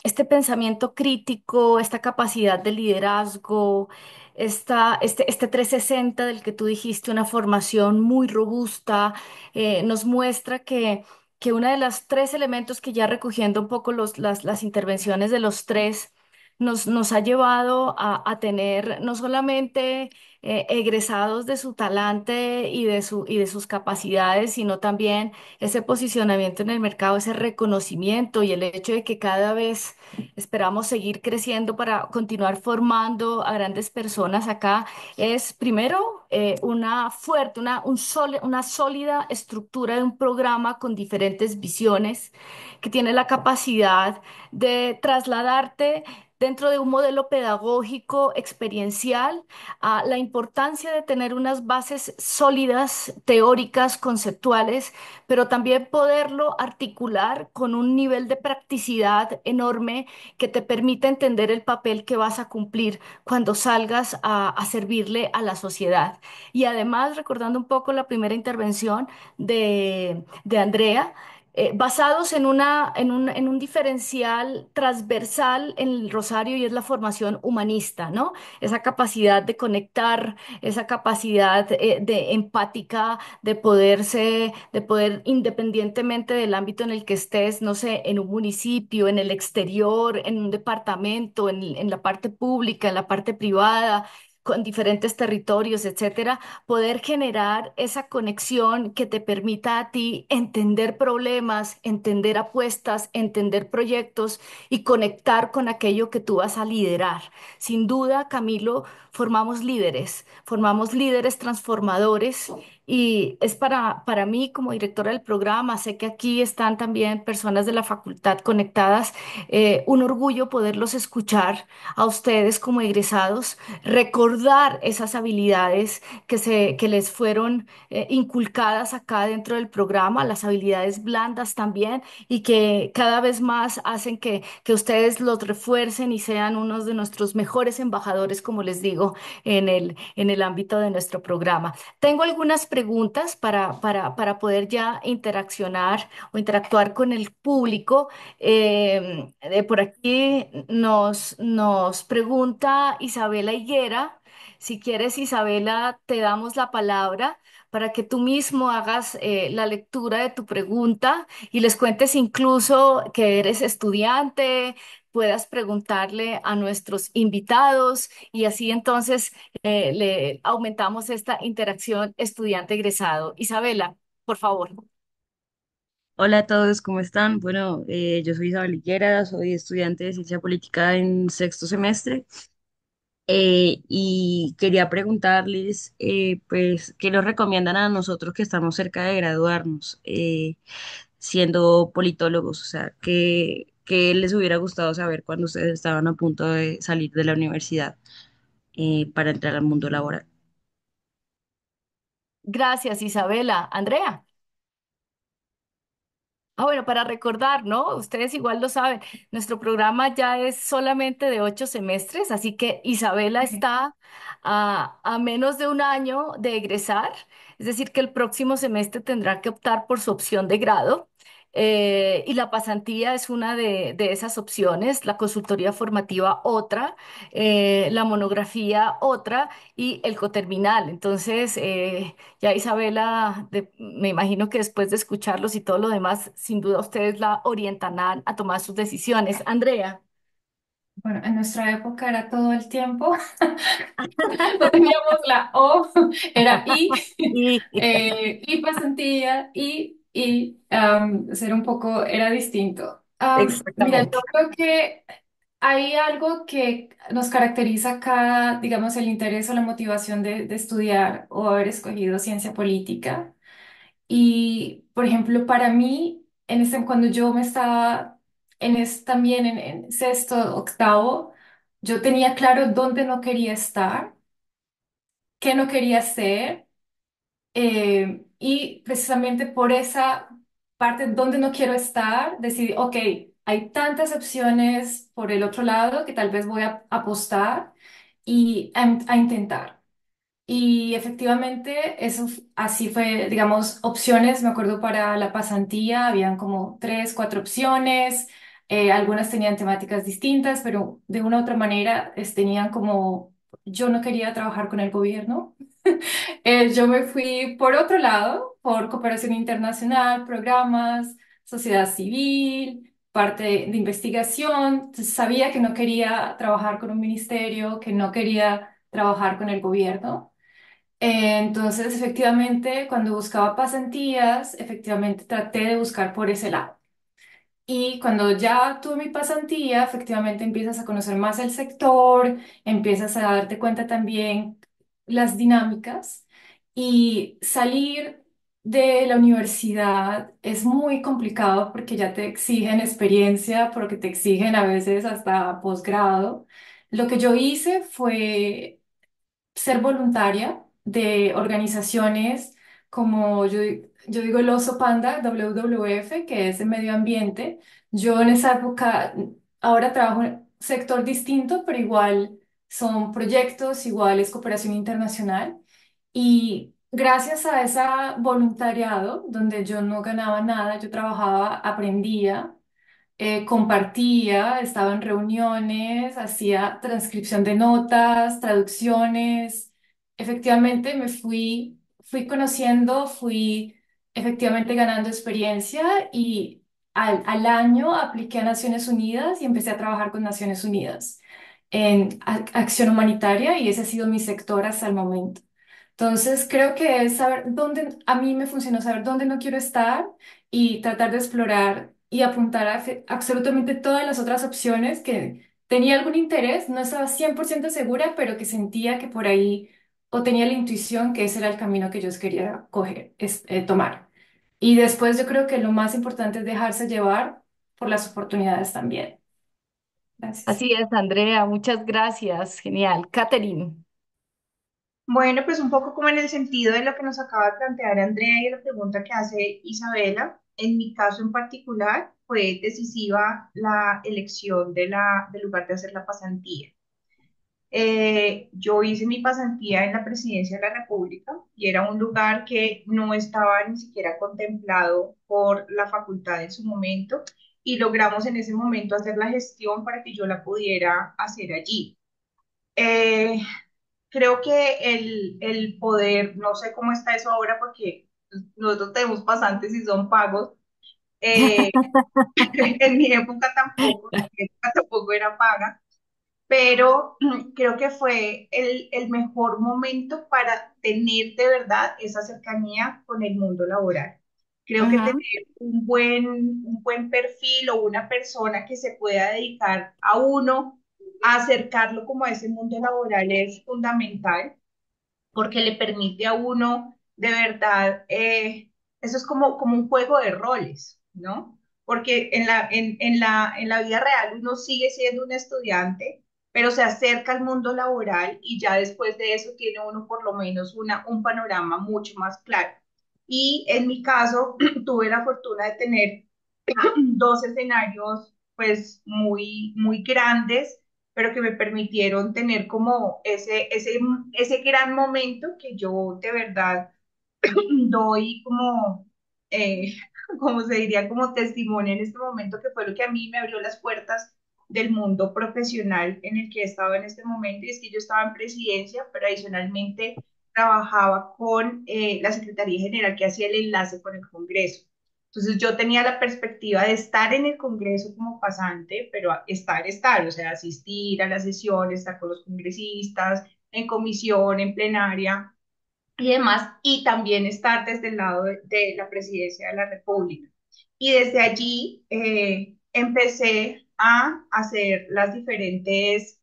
este pensamiento crítico, esta capacidad de liderazgo, este 360 del que tú dijiste, una formación muy robusta, nos muestra que uno de los tres elementos que ya recogiendo un poco las intervenciones de los tres, nos ha llevado a tener no solamente egresados de su talante y de sus capacidades, sino también ese posicionamiento en el mercado, ese reconocimiento y el hecho de que cada vez esperamos seguir creciendo para continuar formando a grandes personas acá, es primero una fuerte, una sólida estructura de un programa con diferentes visiones que tiene la capacidad de trasladarte dentro de un modelo pedagógico experiencial a la importancia de tener unas bases sólidas, teóricas, conceptuales, pero también poderlo articular con un nivel de practicidad enorme que te permita entender el papel que vas a cumplir cuando salgas a servirle a la sociedad. Y además, recordando un poco la primera intervención de Andrea, basados en un diferencial transversal en el Rosario y es la formación humanista, ¿no? Esa capacidad de conectar, esa capacidad de empática, de poder independientemente del ámbito en el que estés, no sé, en un municipio, en el exterior, en un departamento, en la parte pública, en la parte privada, con diferentes territorios, etcétera, poder generar esa conexión que te permita a ti entender problemas, entender apuestas, entender proyectos y conectar con aquello que tú vas a liderar. Sin duda, Camilo, formamos líderes transformadores y es para mí como directora del programa, sé que aquí están también personas de la facultad conectadas, un orgullo poderlos escuchar a ustedes como egresados, recordar esas habilidades que les fueron inculcadas acá dentro del programa, las habilidades blandas también, y que cada vez más hacen que ustedes los refuercen y sean unos de nuestros mejores embajadores, como les digo, en el ámbito de nuestro programa. Tengo algunas preguntas para poder ya interaccionar o interactuar con el público. Por aquí nos pregunta Isabela Higuera. Si quieres, Isabela, te damos la palabra para que tú mismo hagas la lectura de tu pregunta y les cuentes incluso que eres estudiante, puedas preguntarle a nuestros invitados y así entonces le aumentamos esta interacción estudiante-egresado. Isabela, por favor.
Hola a todos, ¿cómo están? Bueno, yo soy Isabel Higuera, soy estudiante de Ciencia Política en sexto semestre y quería preguntarles, pues, ¿qué nos recomiendan a nosotros que estamos cerca de graduarnos siendo politólogos? O sea, ¿qué les hubiera gustado saber cuando ustedes estaban a punto de salir de la universidad para entrar al mundo laboral?
Gracias, Isabela. Andrea. Ah, bueno, para recordar, ¿no? Ustedes igual lo saben, nuestro programa ya es solamente de 8 semestres, así que Isabela
Ok.
está a menos de un año de egresar, es decir, que el próximo semestre tendrá que optar por su opción de grado. Y la pasantía es una de esas opciones, la consultoría formativa otra, la monografía otra y el coterminal. Entonces, ya Isabela, me imagino que después de escucharlos y todo lo demás, sin duda ustedes la orientan a tomar sus decisiones. Andrea.
Bueno, en nuestra época era todo el tiempo. No teníamos la O, era I,
Y
y pasantía, ser un poco, era distinto. Mira, yo
exactamente.
creo que hay algo que nos caracteriza acá, digamos, el interés o la motivación de estudiar o haber escogido ciencia política. Y, por ejemplo, para mí, cuando yo me estaba también en sexto, octavo, yo tenía claro dónde no quería estar, qué no quería hacer, y precisamente por esa parte donde no quiero estar, decidí, ok, hay tantas opciones por el otro lado que tal vez voy a apostar y a intentar. Y efectivamente, así fue, digamos, opciones, me acuerdo para la pasantía, habían como tres, cuatro opciones, algunas tenían temáticas distintas, pero de una u otra manera tenían como, yo no quería trabajar con el gobierno, yo me fui por otro lado, por cooperación internacional, programas, sociedad civil, parte de investigación. Entonces, sabía que no quería trabajar con un ministerio, que no quería trabajar con el gobierno. Entonces, efectivamente, cuando buscaba pasantías, efectivamente traté de buscar por ese lado. Y cuando ya tuve mi pasantía, efectivamente empiezas a conocer más el sector, empiezas a darte cuenta también las dinámicas y salir de la universidad es muy complicado porque ya te exigen experiencia, porque te exigen a veces hasta posgrado. Lo que yo hice fue ser voluntaria de organizaciones como yo digo el oso panda, WWF, que es de medio ambiente. Yo en esa época, ahora trabajo en un sector distinto, pero igual son proyectos, igual es cooperación internacional. Y gracias a ese voluntariado, donde yo no ganaba nada, yo trabajaba, aprendía, compartía, estaba en reuniones, hacía transcripción de notas, traducciones. Efectivamente fui conociendo, fui efectivamente ganando experiencia y al año apliqué a Naciones Unidas y empecé a trabajar con Naciones Unidas en acción humanitaria y ese ha sido mi sector hasta el momento. Entonces, creo que es saber dónde, a mí me funcionó saber dónde no quiero estar y tratar de explorar y apuntar a absolutamente todas las otras opciones que tenía algún interés, no estaba 100% segura, pero que sentía que por ahí o tenía la intuición que ese era el camino que yo quería tomar. Y después yo creo que lo más importante es dejarse llevar por las oportunidades también. Gracias.
Así es, Andrea, muchas gracias. Genial. Catherine.
Bueno, pues un poco como en el sentido de lo que nos acaba de plantear Andrea y la pregunta que hace Isabela, en mi caso en particular fue decisiva la elección del lugar de hacer la pasantía. Yo hice mi pasantía en la Presidencia de la República y era un lugar que no estaba ni siquiera contemplado por la facultad en su momento y logramos en ese momento hacer la gestión para que yo la pudiera hacer allí. Eh, Creo que el poder, no sé cómo está eso ahora porque nosotros tenemos pasantes y son pagos. eh, en mi época tampoco, en mi época tampoco era paga, pero creo que fue el mejor momento para tener de verdad esa cercanía con el mundo laboral. Creo que tener
Ujú,
un buen perfil o una persona que se pueda dedicar a uno, a acercarlo como a ese mundo laboral es fundamental porque le permite a uno de verdad, eso es como un juego de roles, ¿no? Porque en la vida real uno sigue siendo un estudiante, pero se acerca al mundo laboral y ya después de eso tiene uno por lo menos un panorama mucho más claro. Y en mi caso tuve la fortuna de tener dos escenarios pues muy grandes, pero que me permitieron tener como ese gran momento que yo de verdad doy como, eh, como se diría, como testimonio en este momento, que fue lo que a mí me abrió las puertas del mundo profesional en el que he estado en este momento, y es que yo estaba en presidencia, pero adicionalmente trabajaba con la Secretaría General que hacía el enlace con el Congreso. Entonces yo tenía la perspectiva de estar en el Congreso como pasante, pero estar, o sea, asistir a las sesiones, estar con los congresistas, en comisión, en plenaria, y demás, y también estar desde el lado de la presidencia de la República. Y desde allí empecé a hacer las diferentes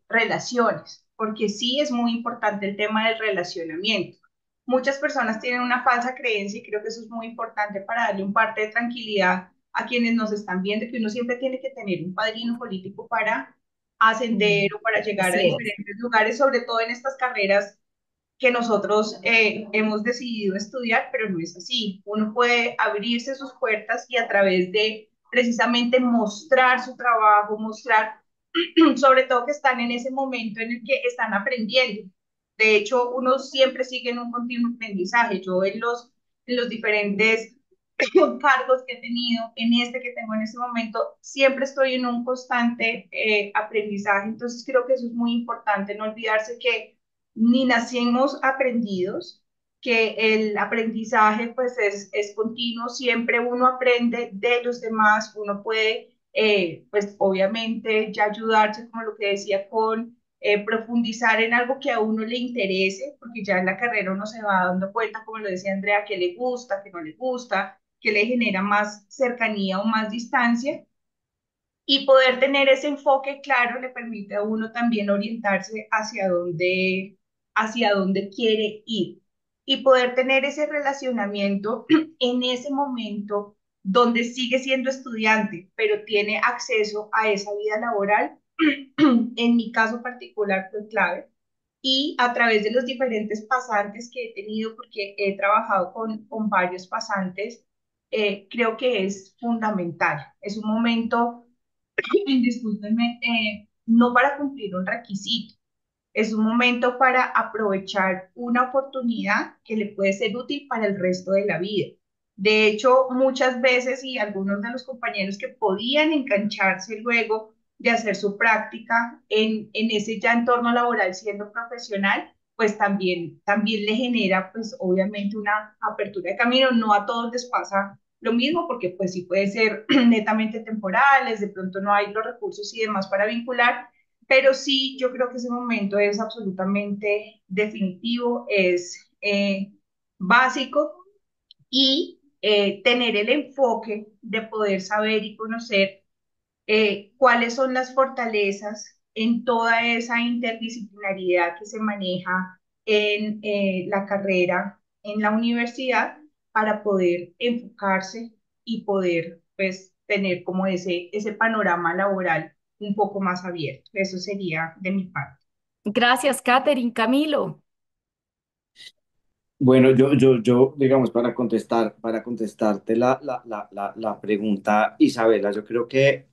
relaciones, porque sí es muy importante el tema del relacionamiento. Muchas personas tienen una falsa creencia y creo que eso es muy importante para darle un parte de tranquilidad a quienes nos están viendo, que uno siempre tiene que tener un padrino político para ascender
Mm,
o para llegar a
así es.
diferentes lugares, sobre todo en estas carreras que nosotros hemos decidido estudiar, pero no es así. Uno puede abrirse sus puertas y a través de precisamente mostrar su trabajo, mostrar sobre todo que están en ese momento en el que están aprendiendo. De hecho, uno siempre sigue en un continuo aprendizaje. Yo en los diferentes cargos que he tenido, en este que tengo en este momento, siempre estoy en un constante aprendizaje. Entonces creo que eso es muy importante, no olvidarse que ni nacimos aprendidos, que el aprendizaje pues es continuo, siempre uno aprende de los demás, uno puede pues obviamente ya ayudarse, como lo que decía, con profundizar en algo que a uno le interese, porque ya en la carrera uno se va dando cuenta, como lo decía Andrea, que le gusta, que no le gusta, que le genera más cercanía o más distancia, y poder tener ese enfoque claro le permite a uno también orientarse hacia dónde quiere ir y poder tener ese relacionamiento en ese momento donde sigue siendo estudiante, pero tiene acceso a esa vida laboral. En mi caso particular fue clave, y a través de los diferentes pasantes que he tenido, porque he trabajado con varios pasantes, creo que es fundamental. Es un momento, discúlpenme, no para cumplir un requisito, es un momento para aprovechar una oportunidad que le puede ser útil para el resto de la vida. De hecho, muchas veces, y algunos de los compañeros que podían engancharse luego de hacer su práctica en ese ya entorno laboral siendo profesional, pues también le genera, pues obviamente, una apertura de camino. No a todos les pasa lo mismo, porque pues sí puede ser netamente temporales, de pronto no hay los recursos y demás para vincular, pero sí, yo creo que ese momento es absolutamente definitivo, es básico, y tener el enfoque de poder saber y conocer cuáles son las fortalezas en toda esa interdisciplinaridad que se maneja en la carrera, en la universidad, para poder enfocarse y poder pues tener como ese panorama laboral un poco más abierto. Eso sería de mi parte.
Gracias, Katherine. Camilo.
Bueno, digamos, para contestarte la pregunta, Isabela, yo creo que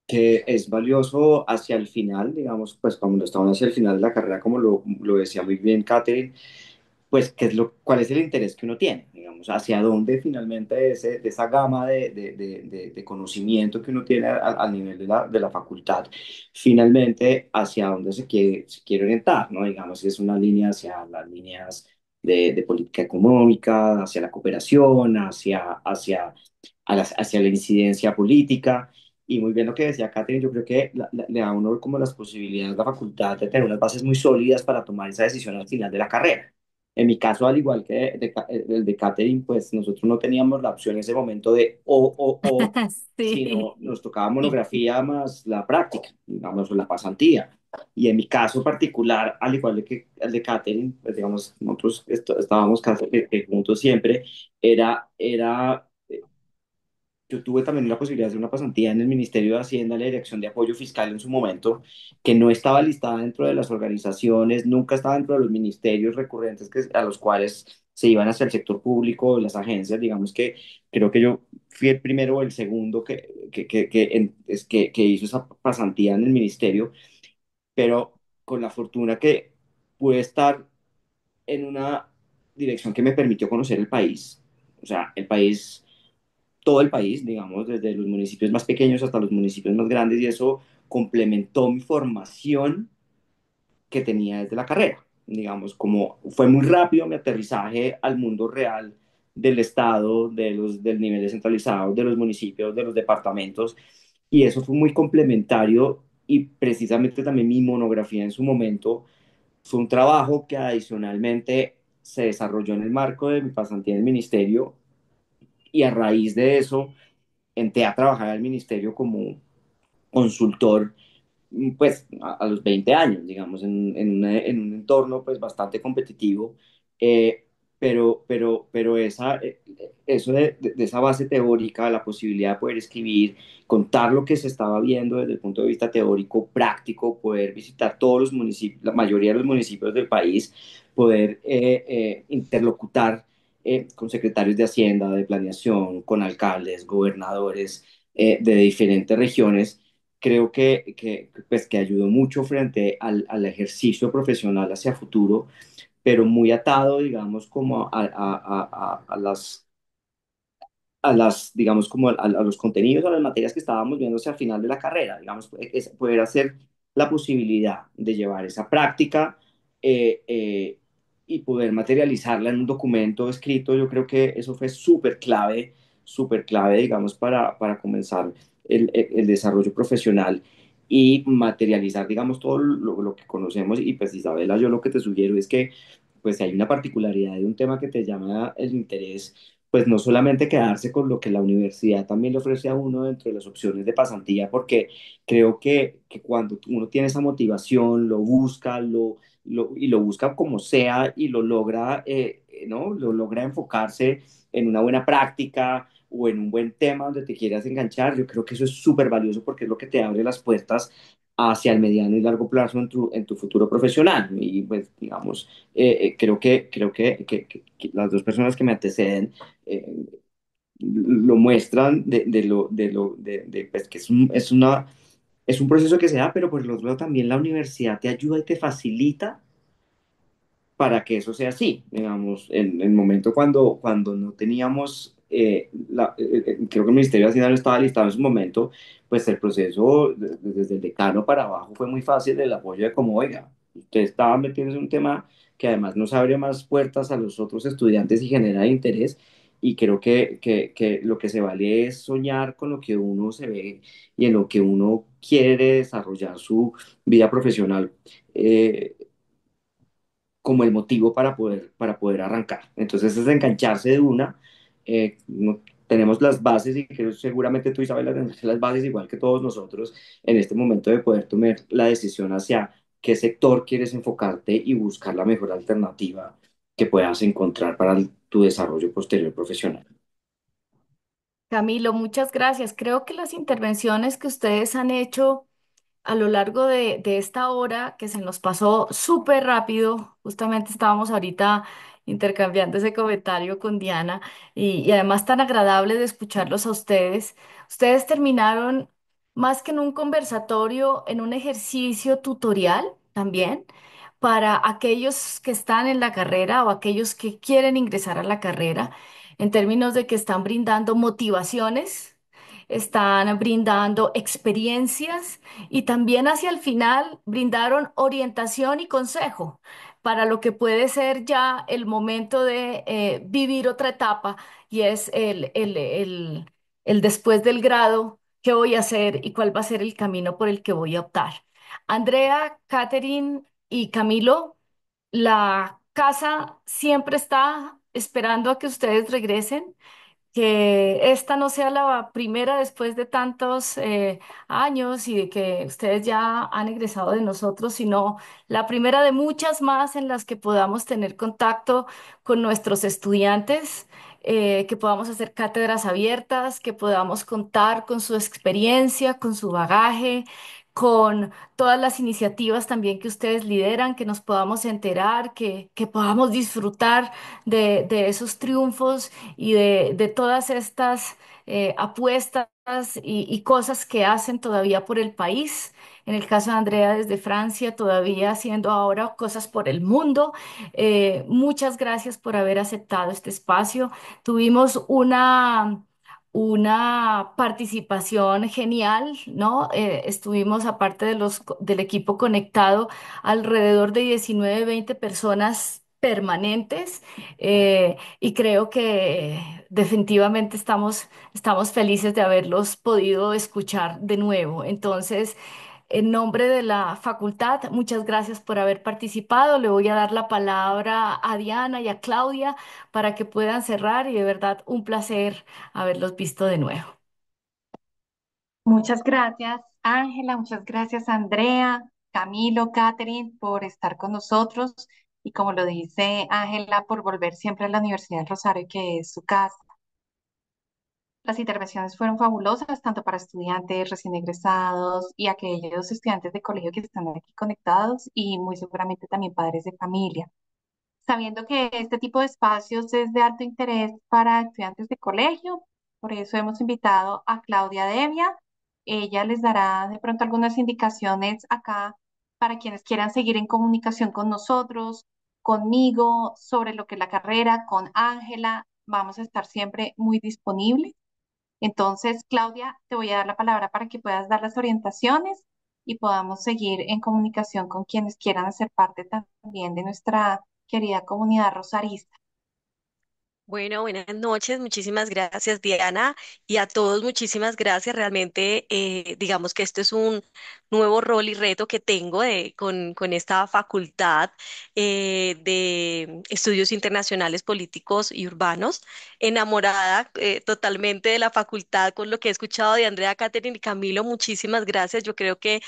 es valioso hacia el final, digamos, pues cuando estamos hacia el final de la carrera, como lo decía muy bien Catherine, pues cuál es el interés que uno tiene, digamos, hacia dónde finalmente de esa gama de conocimiento que uno tiene al nivel de la facultad, finalmente hacia dónde se quiere orientar, ¿no? Digamos, si es una línea hacia las líneas de política económica, hacia la cooperación, hacia la incidencia política. Y muy bien lo que decía Catherine, yo creo que le da a uno como las posibilidades de la facultad de tener unas bases muy sólidas para tomar esa decisión al final de la carrera. En mi caso, al igual que el de Catherine, pues nosotros no teníamos la opción en ese momento de o,
Sí.
sino nos tocaba monografía más la práctica, digamos, o la pasantía. Y en mi caso particular, al igual que el de Catherine, pues digamos, nosotros estábamos casi que juntos siempre, era yo tuve también la posibilidad de hacer una pasantía en el Ministerio de Hacienda, en la Dirección de Apoyo Fiscal en su momento, que no estaba listada dentro de las organizaciones, nunca estaba dentro de los ministerios recurrentes a los cuales se iban hacia el sector público, las agencias, digamos que creo que yo fui el primero o el segundo que hizo esa pasantía en el ministerio, pero con la fortuna que pude estar en una dirección que me permitió conocer el país. O sea, el país, todo el país, digamos, desde los municipios más pequeños hasta los municipios más grandes, y eso complementó mi formación que tenía desde la carrera. Digamos, como fue muy rápido mi aterrizaje al mundo real del Estado, del nivel descentralizado, de los municipios, de los departamentos, y eso fue muy complementario y precisamente también mi monografía en su momento fue un trabajo que adicionalmente se desarrolló en el marco de mi pasantía en el ministerio y a raíz de eso entré a trabajar al ministerio como consultor pues a los 20 años, digamos, en un entorno pues bastante competitivo, eh, pero eso de esa base teórica, la posibilidad de poder escribir, contar lo que se estaba viendo desde el punto de vista teórico, práctico, poder visitar todos los municipios, la mayoría de los municipios del país, poder interlocutar con secretarios de Hacienda, de Planeación, con alcaldes, gobernadores de diferentes regiones, creo pues, que ayudó mucho frente al ejercicio profesional hacia futuro, pero muy atado, digamos, como digamos, como a los contenidos, a las materias que estábamos viendo hacia el final de la carrera, digamos, poder hacer la posibilidad de llevar esa práctica eh, eh, y poder materializarla en un documento escrito. Yo creo que eso fue súper clave, digamos, para comenzar el desarrollo profesional y materializar, digamos, todo lo que conocemos. Y pues, Isabela, yo lo que te sugiero es que, pues, si hay una particularidad de un tema que te llama el interés, pues no solamente quedarse con lo que la universidad también le ofrece a uno dentro de las opciones de pasantía, porque creo que cuando uno tiene esa motivación, lo busca, y lo busca como sea y lo logra, ¿no? Lo logra enfocarse en una buena práctica o en un buen tema donde te quieras enganchar, yo creo que eso es súper valioso porque es lo que te abre las puertas hacia el mediano y largo plazo en tu futuro profesional. Y pues, digamos, que las dos personas que me anteceden eh, lo muestran pues, que es un proceso que se da, pero por el otro lado también la universidad te ayuda y te facilita para que eso sea así. Digamos, en el momento cuando no teníamos, creo que el Ministerio de Hacienda no estaba listado en su momento, pues el proceso desde el decano para abajo fue muy fácil el apoyo de como, oiga, usted estaba metiéndose en un tema que además nos abre más puertas a los otros estudiantes y genera interés. Y creo que lo que se vale es soñar con lo que uno se ve y en lo que uno quiere desarrollar su vida profesional. Como el motivo para poder arrancar. Entonces es engancharse de una. Tenemos las bases y creo seguramente tú, Isabela, tendrás las bases igual que todos nosotros en este momento de poder tomar la decisión hacia qué sector quieres enfocarte y buscar la mejor alternativa que puedas encontrar para tu desarrollo posterior profesional.
Camilo, muchas gracias. Creo que las intervenciones que ustedes han hecho a lo largo de esta hora, que se nos pasó súper rápido, justamente estábamos ahorita intercambiando ese comentario con Diana y además tan agradable de escucharlos a ustedes. Ustedes terminaron más que en un conversatorio, en un ejercicio tutorial también para aquellos que están en la carrera o aquellos que quieren ingresar a la carrera, en términos de que están brindando motivaciones, están brindando experiencias y también hacia el final brindaron orientación y consejo para lo que puede ser ya el momento de vivir otra etapa y es el después del grado, qué voy a hacer y cuál va a ser el camino por el que voy a optar. Andrea, Catherine y Camilo, la casa siempre está esperando a que ustedes regresen, que esta no sea la primera después de tantos años y de que ustedes ya han egresado de nosotros, sino la primera de muchas más en las que podamos tener contacto con nuestros estudiantes, que podamos hacer cátedras abiertas, que podamos contar con su experiencia, con su bagaje, con todas las iniciativas también que ustedes lideran, que nos podamos enterar, que podamos disfrutar de esos triunfos y de todas estas apuestas y cosas que hacen todavía por el país. En el caso de Andrea desde Francia, todavía haciendo ahora cosas por el mundo. Muchas gracias por haber aceptado este espacio. Tuvimos una participación genial, ¿no? Estuvimos, aparte del equipo conectado, alrededor de 19, 20 personas permanentes, y creo que definitivamente estamos felices de haberlos podido escuchar de nuevo. Entonces, en nombre de la facultad, muchas gracias por haber participado. Le voy a dar la palabra a Diana y a Claudia para que puedan cerrar y de verdad un placer haberlos visto de nuevo.
Muchas gracias, Ángela, muchas gracias, Andrea, Camilo, Catherine, por estar con nosotros y como lo dice Ángela, por volver siempre a la Universidad del Rosario, que es su casa. Las intervenciones fueron fabulosas, tanto para estudiantes recién egresados y aquellos estudiantes de colegio que están aquí conectados y muy seguramente también padres de familia. Sabiendo que este tipo de espacios es de alto interés para estudiantes de colegio, por eso hemos invitado a Claudia Devia. Ella les dará de pronto algunas indicaciones acá para quienes quieran seguir en comunicación con nosotros, conmigo, sobre lo que es la carrera, con Ángela. Vamos a estar siempre muy disponibles. Entonces, Claudia, te voy a dar la palabra para que puedas dar las orientaciones y podamos seguir en comunicación con quienes quieran hacer parte también de nuestra querida comunidad rosarista.
Bueno, buenas noches, muchísimas gracias Diana y a todos muchísimas gracias. Realmente digamos que esto es un nuevo rol y reto que tengo con esta facultad de Estudios Internacionales Políticos y Urbanos. Enamorada totalmente de la facultad con lo que he escuchado de Andrea, Catherine y Camilo, muchísimas gracias. Yo creo que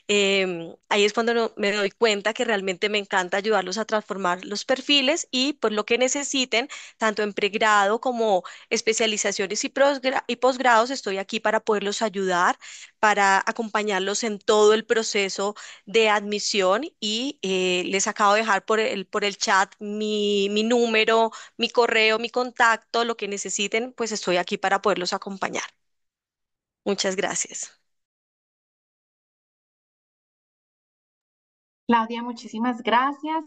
ahí es cuando me doy cuenta que realmente me encanta ayudarlos a transformar los perfiles y por lo que necesiten tanto en pregrado como especializaciones y posgrados. Estoy aquí para poderlos ayudar, para acompañarlos en todo el proceso de admisión y les acabo de dejar por el chat mi número, mi correo, mi contacto, lo que necesiten, pues estoy aquí para poderlos acompañar. Muchas gracias.
Claudia, muchísimas gracias.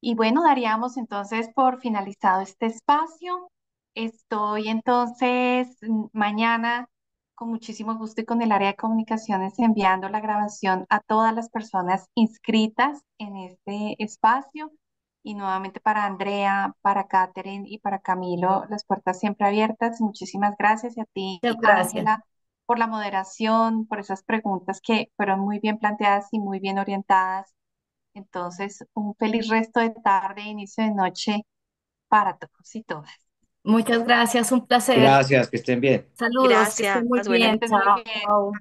Y bueno, daríamos entonces por finalizado este espacio. Estoy entonces mañana con muchísimo gusto y con el área de comunicaciones enviando la grabación a todas las personas inscritas en este espacio. Y nuevamente para Andrea, para Catherine y para Camilo, las puertas siempre abiertas. Muchísimas gracias y a ti,
Muchas gracias.
Ángela, por la moderación, por esas preguntas que fueron muy bien planteadas y muy bien orientadas. Entonces, un feliz resto de tarde, inicio de noche para todos y todas.
Muchas gracias, un placer.
Gracias, que estén bien.
Saludos, que
Gracias,
estén muy
Que
buenas
bien.
estés muy bien.
Chao.